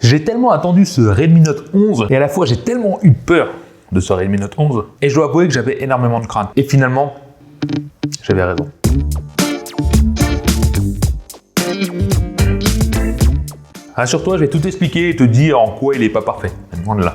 J'ai tellement attendu ce Redmi Note 11 et à la fois j'ai tellement eu peur de ce Redmi Note 11 et je dois avouer que j'avais énormément de crainte. Et finalement, j'avais raison. Rassure-toi, je vais tout expliquer et te dire en quoi il n'est pas parfait. Loin de là.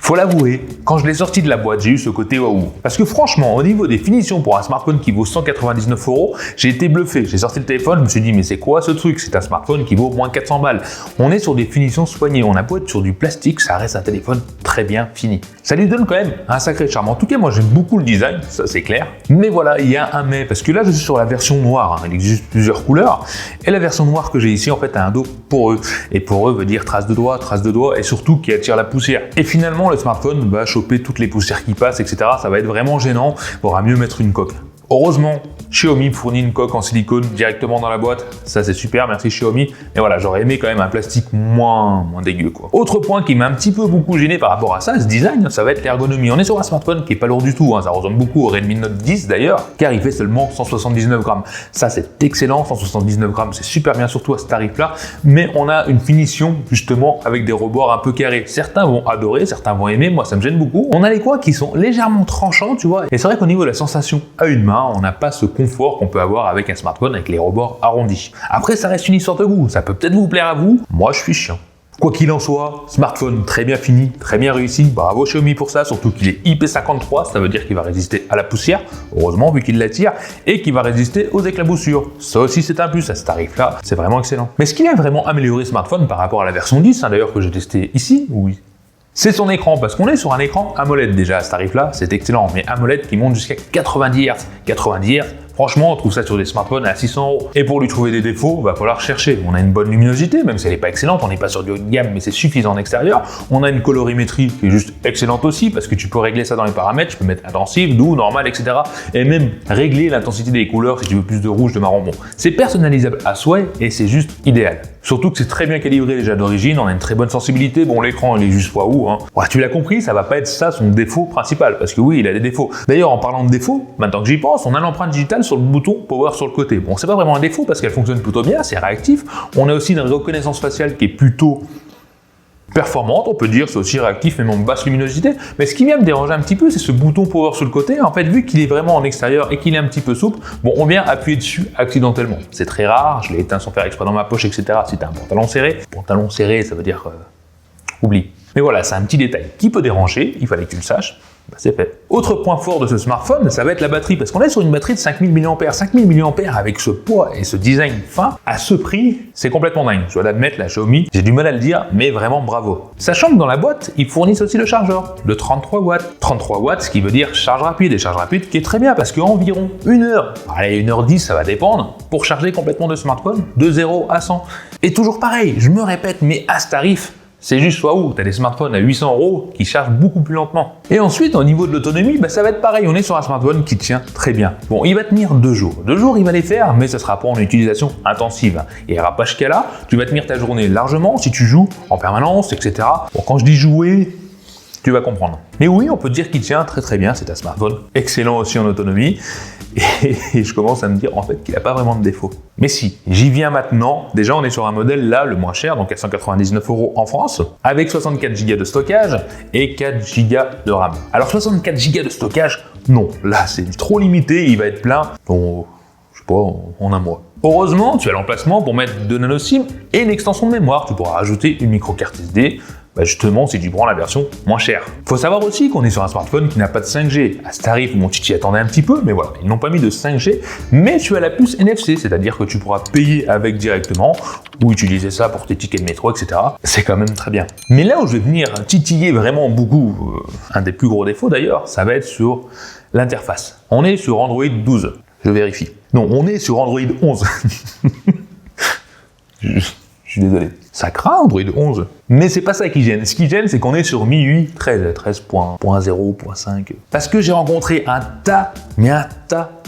Faut l'avouer, quand je l'ai sorti de la boîte, j'ai eu ce côté waouh. Parce que franchement, au niveau des finitions pour un smartphone qui vaut 199 €, j'ai été bluffé. J'ai sorti le téléphone, je me suis dit mais c'est quoi ce truc? C'est un smartphone qui vaut au moins 400 balles. On est sur des finitions soignées, on a beau être sur du plastique, ça reste un téléphone très bien fini. Ça lui donne quand même un sacré charme. En tout cas, moi j'aime beaucoup le design, ça c'est clair. Mais voilà, il y a un mais, parce que là je suis sur la version noire, il existe plusieurs couleurs. Et la version noire que j'ai ici en fait a un dos poreux. Et poreux veut dire trace de doigt et surtout qui attire la poussière. Et finalement, le smartphone va choper toutes les poussières qui passent, etc. Ça va être vraiment gênant, il faudra mieux mettre une coque. Heureusement, Xiaomi fournit une coque en silicone directement dans la boîte. Ça, c'est super, merci Xiaomi. Mais voilà, j'aurais aimé quand même un plastique moins dégueu, quoi. Autre point qui m'a un petit peu beaucoup gêné par rapport à ça, ce design, ça va être l'ergonomie. On est sur un smartphone qui est pas lourd du tout, hein. Ça ressemble beaucoup au Redmi Note 10 d'ailleurs, car il fait seulement 179 grammes. Ça, c'est excellent, 179 grammes, c'est super bien, surtout à ce tarif-là. Mais on a une finition, justement, avec des rebords un peu carrés. Certains vont adorer, certains vont aimer, moi ça me gêne beaucoup. On a les coins qui sont légèrement tranchants, tu vois. Et c'est vrai qu'au niveau de la sensation à une main, on n'a pas ce confort qu'on peut avoir avec un smartphone avec les rebords arrondis. Après, ça reste une histoire de goût. Ça peut peut-être vous plaire à vous. Moi, je suis chiant. Quoi qu'il en soit, smartphone très bien fini, très bien réussi. Bravo Xiaomi pour ça, surtout qu'il est IP53, ça veut dire qu'il va résister à la poussière, heureusement vu qu'il l'attire, et qu'il va résister aux éclaboussures. Ça aussi c'est un plus à ce tarif-là, c'est vraiment excellent. Mais ce qui a vraiment amélioré ce smartphone par rapport à la version 10, d'ailleurs que j'ai testé ici, oui, c'est son écran, parce qu'on est sur un écran AMOLED déjà à ce tarif-là, c'est excellent, mais AMOLED qui monte jusqu'à 90 Hz. 90 Hz, franchement, on trouve ça sur des smartphones à 600 €. Et pour lui trouver des défauts, va falloir chercher. On a une bonne luminosité, même si elle n'est pas excellente, on n'est pas sur du haut de gamme, mais c'est suffisant en extérieur. On a une colorimétrie qui est juste excellente aussi, parce que tu peux régler ça dans les paramètres, tu peux mettre intensif, doux, normal, etc. Et même régler l'intensité des couleurs si tu veux plus de rouge, de marron. Bon, c'est personnalisable à souhait et c'est juste idéal. Surtout que c'est très bien calibré déjà d'origine, on a une très bonne sensibilité. Bon, l'écran il est juste waouh, hein. Ouais, tu l'as compris, ça va pas être ça son défaut principal, parce que oui, il a des défauts. D'ailleurs, en parlant de défauts, maintenant que j'y pense, on a l'empreinte digitale sur le bouton Power sur le côté. Bon, c'est pas vraiment un défaut parce qu'elle fonctionne plutôt bien, c'est réactif. On a aussi une reconnaissance faciale qui est plutôt performante, on peut dire, c'est aussi réactif, même en basse luminosité. Mais ce qui vient me déranger un petit peu, c'est ce bouton Power sur le côté. En fait, vu qu'il est vraiment en extérieur et qu'il est un petit peu souple, bon, on vient appuyer dessus accidentellement. C'est très rare, je l'ai éteint sans faire exprès dans ma poche, etc. Si t'as un pantalon serré. Pantalon serré, ça veut dire oublie. Mais voilà, c'est un petit détail qui peut déranger, il fallait que tu le saches. Bah, c'est fait. Autre point fort de ce smartphone, ça va être la batterie, parce qu'on est sur une batterie de 5000 mAh. 5000 mAh avec ce poids et ce design fin, à ce prix, c'est complètement dingue. Je dois l'admettre, la Xiaomi, j'ai du mal à le dire, mais vraiment bravo. Sachant que dans la boîte, ils fournissent aussi le chargeur de 33 watts. 33 watts, ce qui veut dire charge rapide, et charge rapide qui est très bien, parce qu'environ 1 heure, allez, 1h10, ça va dépendre, pour charger complètement le smartphone de 0 à 100. Et toujours pareil, je me répète, mais à ce tarif, c'est juste waouh, t'as des smartphones à 800 € qui chargent beaucoup plus lentement. Et ensuite, au niveau de l'autonomie, bah, ça va être pareil, on est sur un smartphone qui tient très bien. Bon, il va tenir 2 jours. 2 jours, il va les faire, mais ça sera pas en utilisation intensive. Il n'y aura pas jusqu'à là, tu vas tenir ta journée largement si tu joues en permanence, etc. Bon, quand je dis jouer, tu vas comprendre. Mais oui, on peut dire qu'il tient très très bien, c'est un smartphone excellent aussi en autonomie. Et je commence à me dire en fait qu'il n'a pas vraiment de défaut. Mais si, j'y viens maintenant. Déjà, on est sur un modèle là, le moins cher, donc à 199 € en France, avec 64 Go de stockage et 4 Go de RAM. Alors 64 Go de stockage, non, là c'est trop limité, il va être plein, bon, je sais pas, en un mois. Heureusement, tu as l'emplacement pour mettre 2 nano SIM et une extension de mémoire. Tu pourras rajouter une micro-carte SD, bah justement si tu prends la version moins chère. Faut savoir aussi qu'on est sur un smartphone qui n'a pas de 5G. À ce tarif, bon, tu t'y attendais un petit peu, mais voilà, ils n'ont pas mis de 5G, mais tu as la puce NFC, c'est-à-dire que tu pourras payer avec directement, ou utiliser ça pour tes tickets de métro, etc. C'est quand même très bien. Mais là où je vais venir titiller vraiment beaucoup, un des plus gros défauts d'ailleurs, ça va être sur l'interface. On est sur Android 12, je vérifie. Non, on est sur Android 11. Je suis désolé. Ça craint Android 11. Mais c'est pas ça qui gêne. Ce qui gêne, c'est qu'on est sur MIUI 13, 13.0.5. Parce que j'ai rencontré un tas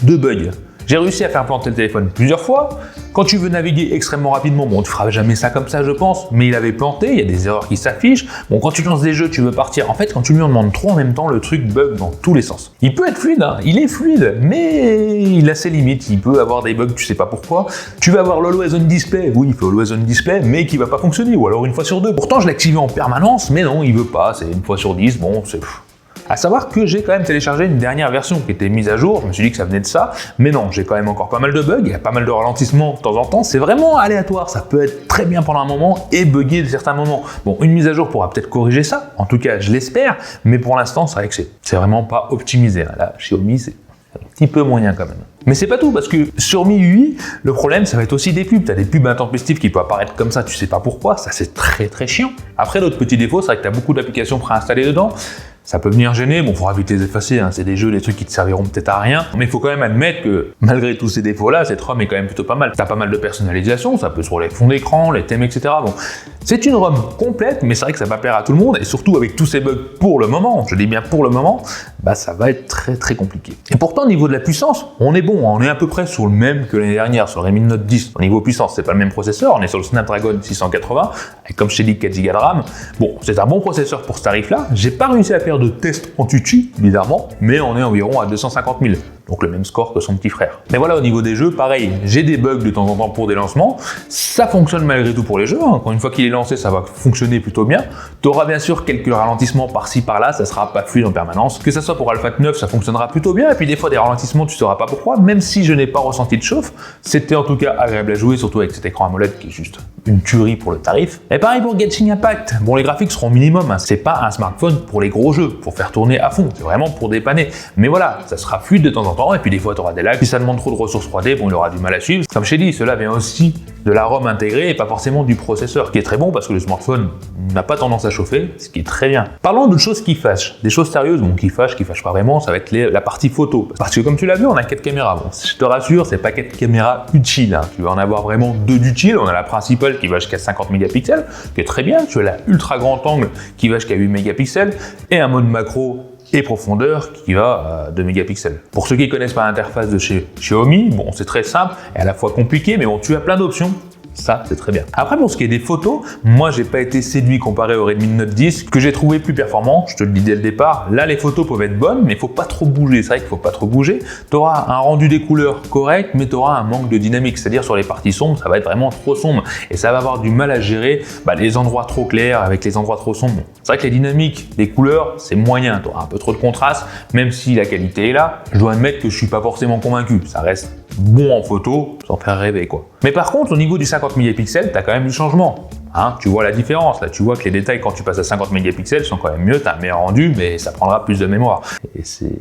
de bugs. J'ai réussi à faire planter le téléphone plusieurs fois. Quand tu veux naviguer extrêmement rapidement, bon, tu feras jamais ça comme ça, je pense, mais il avait planté, il y a des erreurs qui s'affichent. Bon, quand tu lances des jeux, tu veux partir. En fait, quand tu lui en demandes trop en même temps, le truc bug dans tous les sens. Il peut être fluide, hein, il est fluide, mais il a ses limites. Il peut avoir des bugs, tu sais pas pourquoi. Tu vas avoir l'Always On Display, oui, il fait Always On Display, mais qui va pas fonctionner, ou alors une fois sur deux. Pourtant, je l'ai activé en permanence, mais non, il veut pas, c'est une fois sur 10, bon, c'est... À savoir que j'ai quand même téléchargé une dernière version qui était mise à jour, je me suis dit que ça venait de ça, mais non, j'ai quand même encore pas mal de bugs, il y a pas mal de ralentissements de temps en temps, c'est vraiment aléatoire, ça peut être très bien pendant un moment et bugger de certains moments. Bon, une mise à jour pourra peut-être corriger ça, en tout cas je l'espère, mais pour l'instant c'est vrai que c'est vraiment pas optimisé. Là, Xiaomi c'est un petit peu moyen quand même. Mais c'est pas tout, parce que sur MIUI, le problème ça va être aussi des pubs. T'as des pubs intempestives qui peuvent apparaître comme ça, tu sais pas pourquoi, ça c'est très chiant. Après, l'autre petit défaut, c'est vrai que t'as beaucoup d'applications préinstallées dedans. Ça peut venir gêner, bon, faudra vite les effacer, hein. C'est des jeux, des trucs qui te serviront peut-être à rien, mais il faut quand même admettre que, malgré tous ces défauts-là, cette ROM est quand même plutôt pas mal. T'as pas mal de personnalisation, ça peut sur les fonds d'écran, les thèmes, etc. Bon, c'est une ROM complète, mais c'est vrai que ça va plaire à tout le monde, et surtout avec tous ces bugs pour le moment, je dis bien pour le moment, bah ça va être très compliqué. Et pourtant, au niveau de la puissance, on est bon, on est à peu près sur le même que l'année dernière, sur le Redmi Note 10. Au niveau puissance, c'est pas le même processeur, on est sur le Snapdragon 680, avec comme je t'ai dit 4 Go de RAM. Bon, c'est un bon processeur pour ce tarif-là, j'ai pas réussi à faire de test en tutu, bizarrement, mais on est environ à 250 000, donc le même score que son petit frère. Mais voilà, au niveau des jeux, pareil, j'ai des bugs de temps en temps pour des lancements, ça fonctionne malgré tout pour les jeux, hein. Quand une fois qu'il est lancé, ça va fonctionner plutôt bien. Tu auras bien sûr quelques ralentissements par-ci par-là, ça sera pas fluide en permanence, que ça soit pour Alpha 9, ça fonctionnera plutôt bien, et puis des fois des ralentissements, tu sauras pas pourquoi, même si je n'ai pas ressenti de chauffe, c'était en tout cas agréable à jouer, surtout avec cet écran AMOLED qui est juste une tuerie pour le tarif. Et pareil pour Genshin Impact, bon les graphiques seront minimum, hein. C'est pas un smartphone pour les gros jeux, pour faire tourner à fond, c'est vraiment pour dépanner. Mais voilà, ça sera fluide de temps en temps, et puis des fois tu auras des lags, si ça demande trop de ressources 3D, bon il aura du mal à suivre. Comme je t'ai dit, cela vient aussi de la ROM intégrée et pas forcément du processeur, qui est très bon parce que le smartphone n'a pas tendance à chauffer, ce qui est très bien. Parlons d'autres choses qui fâchent, des choses sérieuses, bon qui fâchent pas vraiment, ça va être la partie photo. Parce que comme tu l'as vu, on a 4 caméras. Bon, je te rassure, c'est pas 4 caméras utiles, hein. Tu vas en avoir vraiment 2 d'utiles. On a la principale qui va jusqu'à 50 mégapixels, qui est très bien. Tu as la ultra grand angle qui va jusqu'à 8 mégapixels et un mode macro et profondeur qui va à 2 mégapixels. Pour ceux qui ne connaissent pas l'interface de chez Xiaomi, bon, c'est très simple et à la fois compliqué, mais bon, tu as plein d'options. Ça, c'est très bien. Après, pour ce qui est des photos, moi, j'ai pas été séduit comparé au Redmi Note 10, que j'ai trouvé plus performant. Je te le dis dès le départ. Là, les photos peuvent être bonnes, mais il faut pas trop bouger. C'est vrai qu'il faut pas trop bouger. Tu auras un rendu des couleurs correct, mais tu auras un manque de dynamique. C'est-à-dire, sur les parties sombres, ça va être vraiment trop sombre. Et ça va avoir du mal à gérer les endroits trop clairs avec les endroits trop sombres. C'est vrai que les dynamiques, les couleurs, c'est moyen. Tu auras un peu trop de contraste, même si la qualité est là. Je dois admettre que je suis pas forcément convaincu. Ça reste bon en photo, sans faire rêver, quoi. Mais par contre, au niveau du 50 mégapixels, tu as quand même du changement. Hein, tu vois la différence. Là, tu vois que les détails, quand tu passes à 50 mégapixels, sont quand même mieux. Tu as un meilleur rendu, mais ça prendra plus de mémoire. Et c'est...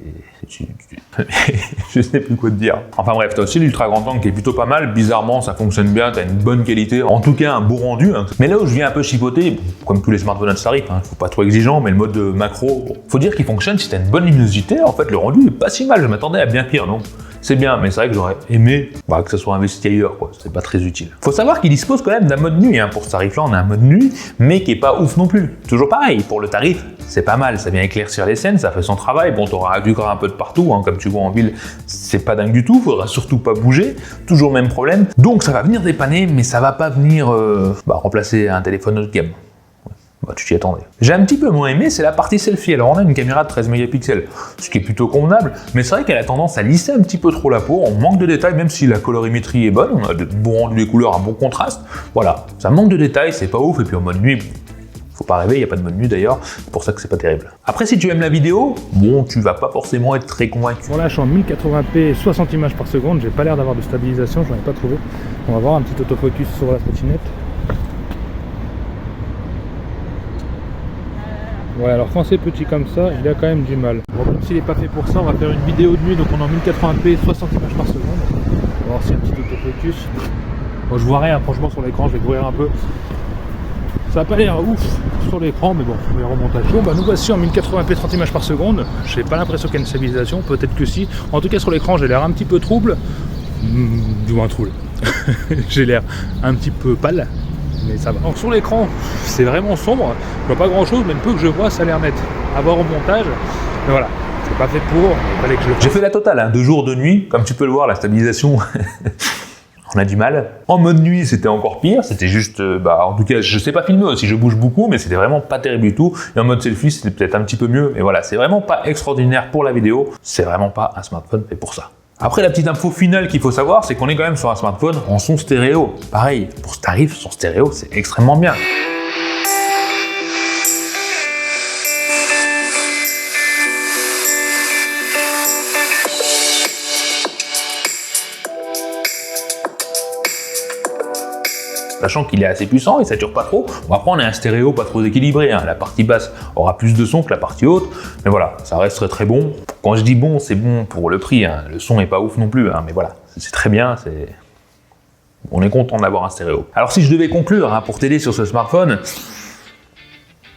je sais plus quoi te dire. Enfin bref, tu as aussi l'ultra grand angle qui est plutôt pas mal. Bizarrement, ça fonctionne bien. Tu as une bonne qualité. En tout cas, un beau rendu. Hein. Mais là où je viens un peu chipoter, bon, comme tous les smartphones de ce tarif, faut pas trop exigeant, mais le mode macro, faut dire qu'il fonctionne si tu as une bonne luminosité. En fait, le rendu est pas si mal. Je m'attendais à bien pire, non? C'est bien, mais c'est vrai que j'aurais aimé que ça soit investi ailleurs, quoi. C'est pas très utile. Faut savoir qu'il dispose quand même d'un mode nuit, hein. Pour ce tarif-là, on a un mode nuit, mais qui est pas ouf non plus. Toujours pareil, pour le tarif, c'est pas mal, ça vient éclaircir les scènes, ça fait son travail. Bon, t'auras du gras un peu de partout, hein. Comme tu vois en ville, c'est pas dingue du tout, faudra surtout pas bouger, toujours le même problème. Donc ça va venir dépanner, mais ça va pas venir remplacer un téléphone haut de gamme. Tu t'y attendais. J'ai un petit peu moins aimé, c'est la partie selfie. Alors on a une caméra de 13 mégapixels, ce qui est plutôt convenable, mais c'est vrai qu'elle a tendance à lisser un petit peu trop la peau, on manque de détails, même si la colorimétrie est bonne, on a de bons rendus des couleurs, un bon contraste, voilà, ça manque de détails, c'est pas ouf, et puis en mode nuit, faut pas rêver, il n'y a pas de mode nuit d'ailleurs, c'est pour ça que c'est pas terrible. Après, si tu aimes la vidéo, bon, tu vas pas forcément être très convaincu. Bon là, je suis en 1080p, 60 images par seconde, j'ai pas l'air d'avoir de stabilisation, j'en ai pas trouvé. On va voir un petit autofocus sur la trottinette. Ouais, alors quand c'est petit comme ça, il a quand même du mal. Bon, même s'il n'est pas fait pour ça, on va faire une vidéo de nuit, donc on est en 1080p, 60 images par seconde. On va voir si un petit autofocus. Bon, je vois rien, franchement, sur l'écran, je vais couvrir un peu. Ça n'a pas l'air ouf sur l'écran, mais bon, meilleur remontage. Bon, nous voici en 1080p, 30 images par seconde. J'ai pas l'impression qu'il y a une stabilisation, peut-être que si. En tout cas, sur l'écran, j'ai l'air un petit peu trouble. Du moins trouble. J'ai l'air un petit peu pâle. Mais ça va. Donc sur l'écran, c'est vraiment sombre. Je vois pas grand chose, mais le peu que je vois, ça a l'air net. À voir au montage. Mais voilà. C'est pas fait pour, il fallait que je le fasse. J'ai fait la totale, hein, 2 jours, 2 nuits. Comme tu peux le voir, la stabilisation, on a du mal. En mode nuit, c'était encore pire. C'était juste, en tout cas, je sais pas filmer aussi, je bouge beaucoup, mais c'était vraiment pas terrible du tout. Et en mode selfie, c'était peut-être un petit peu mieux. Mais voilà, c'est vraiment pas extraordinaire pour la vidéo. C'est vraiment pas un smartphone fait pour ça. Après, la petite info finale qu'il faut savoir, c'est qu'on est quand même sur un smartphone en son stéréo. Pareil, pour ce tarif, son stéréo, c'est extrêmement bien. Sachant qu'il est assez puissant, il sature pas trop. Bon, après, on a un stéréo pas trop équilibré, hein. La partie basse aura plus de son que la partie haute, mais voilà, ça reste très bon. Quand je dis bon, c'est bon pour le prix, hein. Le son est pas ouf non plus, hein, mais voilà, c'est très bien, on est content d'avoir un stéréo. Alors si je devais conclure, hein, pour t'aider sur ce smartphone,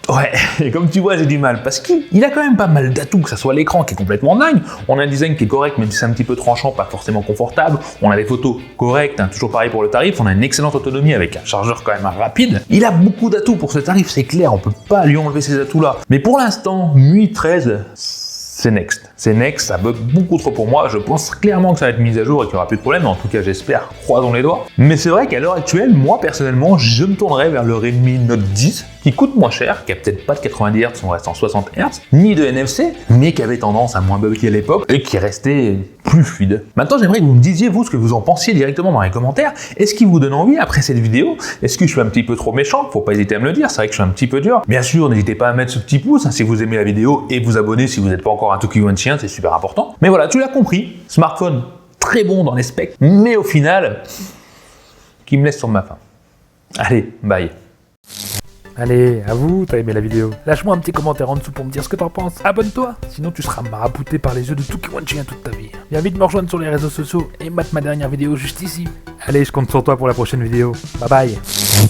ouais, et comme tu vois, j'ai du mal, parce qu'il a quand même pas mal d'atouts, que ce soit l'écran qui est complètement dingue, on a un design qui est correct, même si c'est un petit peu tranchant, pas forcément confortable, on a des photos correctes, hein, toujours pareil pour le tarif, on a une excellente autonomie avec un chargeur quand même rapide. Il a beaucoup d'atouts pour ce tarif, c'est clair, on peut pas lui enlever ces atouts-là. Mais pour l'instant, MIUI 13, c'est next. C'est next, ça bug beaucoup trop pour moi. Je pense clairement que ça va être mis à jour et qu'il n'y aura plus de problème. En tout cas, j'espère, croisons les doigts. Mais c'est vrai qu'à l'heure actuelle, moi personnellement, je me tournerais vers le Redmi Note 10, qui coûte moins cher, qui a peut-être pas de 90 Hz, on reste en 60 Hz, ni de NFC, mais qui avait tendance à moins bugger à l'époque et qui restait plus fluide. Maintenant, j'aimerais que vous me disiez, vous, ce que vous en pensiez directement dans les commentaires. Est-ce qu'il vous donne envie après cette vidéo? Est-ce que je suis un petit peu trop méchant? Faut pas hésiter à me le dire, c'est vrai que je suis un petit peu dur. Bien sûr, n'hésitez pas à mettre ce petit pouce, hein, si vous aimez la vidéo et vous abonner si vous n'êtes pas encore un Tokiwatchien, c'est super important. Mais voilà, tu l'as compris, smartphone très bon dans les specs, mais au final, qui me laisse sur ma faim. Allez, bye. Allez, à vous, t'as aimé la vidéo. Lâche-moi un petit commentaire en dessous pour me dire ce que t'en penses. Abonne-toi, sinon tu seras marabouté par les yeux de Tokiwatchien toute ta vie. Viens vite me rejoindre sur les réseaux sociaux et mate ma dernière vidéo juste ici. Allez, je compte sur toi pour la prochaine vidéo. Bye bye.